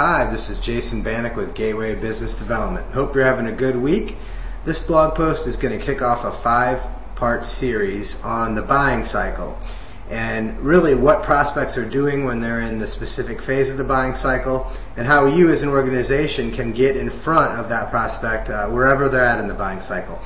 Hi, this is Jason Bahnak with Gateway Business Development. Hope you're having a good week. This blog post is going to kick off a 5-part series on the buying cycle and really what prospects are doing when they're in the specific phase of the buying cycle and how you as an organization can get in front of that prospect wherever they're at in the buying cycle.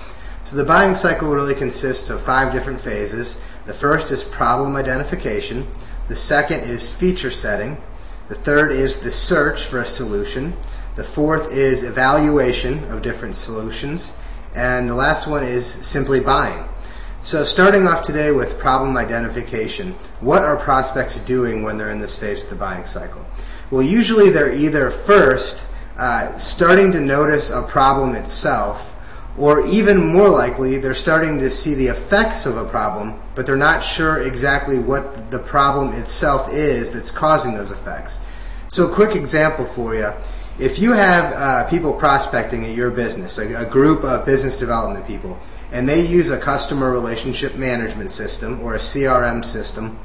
So the buying cycle really consists of 5 different phases. The first is problem identification. The second is feature setting. The third is the search for a solution. The fourth is evaluation of different solutions. And the last one is simply buying. So starting off today with problem identification, what are prospects doing when they're in this phase of the buying cycle? Well, usually they're either first starting to notice a problem itself, or even more likely, they're starting to see the effects of a problem, but they're not sure exactly what the problem itself is that's causing those effects. So a quick example for you. If you have people prospecting at your business, a group of business development people, and they use a customer relationship management system or a CRM system,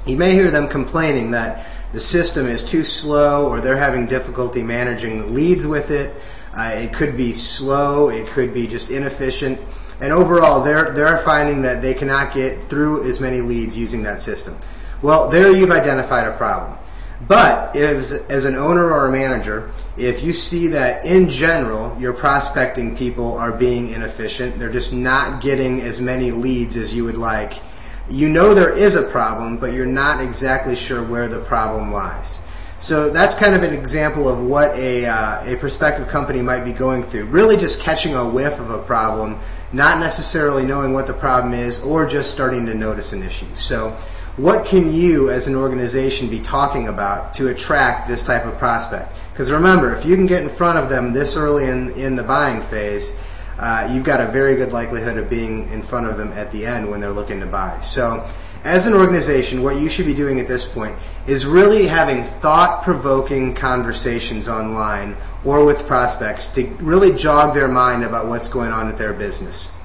you may hear them complaining that the system is too slow or they're having difficulty managing leads with it. It could be slow, it could be just inefficient, and overall they're finding that they cannot get through as many leads using that system. Well, there you've identified a problem. But as an owner or a manager, if you see that in general your prospecting people are being inefficient, they're just not getting as many leads as you would like, you know there is a problem, but you're not exactly sure where the problem lies. So that's kind of an example of what a prospective company might be going through. Really just catching a whiff of a problem, not necessarily knowing what the problem is, or just starting to notice an issue. So what can you as an organization be talking about to attract this type of prospect? Because remember, if you can get in front of them this early in the buying phase, you've got a very good likelihood of being in front of them at the end when they're looking to buy. So as an organization, what you should be doing at this point is really having thought-provoking conversations online or with prospects to really jog their mind about what's going on with their business.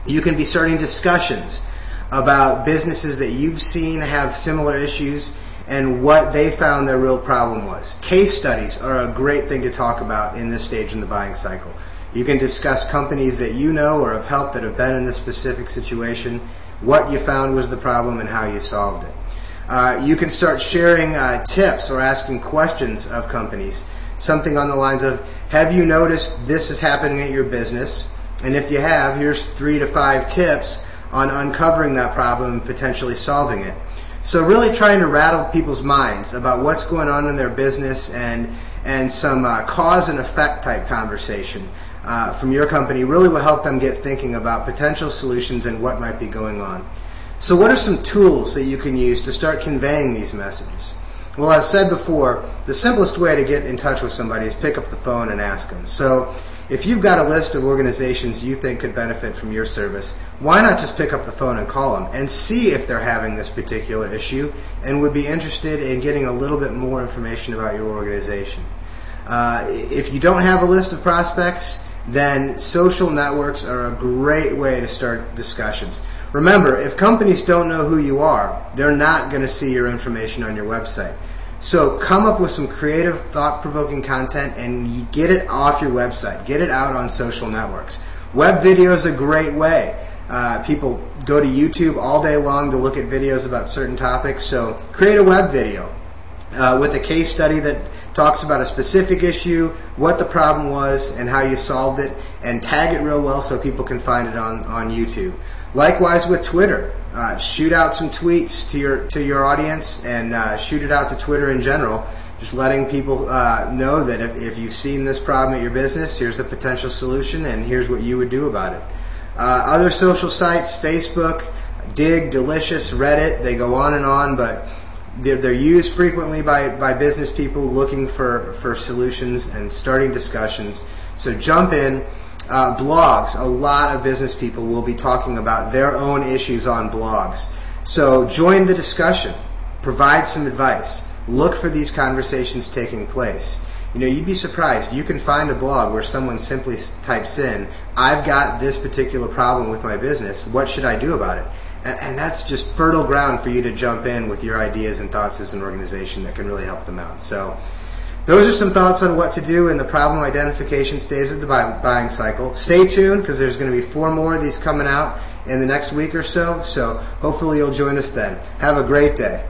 You can be starting discussions about businesses that you've seen have similar issues and what they found their real problem was. Case studies are a great thing to talk about in this stage in the buying cycle. You can discuss companies that you know or have helped that have been in this specific situation, what you found was the problem and how you solved it. You can start sharing tips or asking questions of companies. Something on the lines of, have you noticed this is happening at your business? And if you have, here's 3 to 5 tips on uncovering that problem and potentially solving it. So really trying to rattle people's minds about what's going on in their business and some cause and effect type conversation from your company really will help them get thinking about potential solutions and what might be going on. So what are some tools that you can use to start conveying these messages? Well, as said before, the simplest way to get in touch with somebody is pick up the phone and ask them. So if you've got a list of organizations you think could benefit from your service, why not just pick up the phone and call them and see if they're having this particular issue and would be interested in getting a little bit more information about your organization. If you don't have a list of prospects, then social networks are a great way to start discussions. Remember, if companies don't know who you are, they're not going to see your information on your website. So come up with some creative, thought-provoking content and get it off your website. Get it out on social networks. Web video is a great way. People go to YouTube all day long to look at videos about certain topics. So create a web video with a case study that talks about a specific issue, what the problem was, and how you solved it, and tag it real well so people can find it on YouTube. Likewise with Twitter. Shoot out some tweets to your audience and shoot it out to Twitter in general, just letting people know that if you've seen this problem at your business, here's a potential solution and here's what you would do about it. Other social sites, Facebook, Dig, Delicious, Reddit, they go on, but they're used frequently by business people looking for solutions and starting discussions. So jump in. Blogs, a lot of business people will be talking about their own issues on blogs. So join the discussion, provide some advice, look for these conversations taking place. You know, you'd be surprised. You can find a blog where someone simply types in, I've got this particular problem with my business, what should I do about it? And that's just fertile ground for you to jump in with your ideas and thoughts as an organization that can really help them out. So those are some thoughts on what to do in the problem identification stage of the buying cycle. Stay tuned, because there's going to be 4 more of these coming out in the next week or so. So hopefully you'll join us then. Have a great day.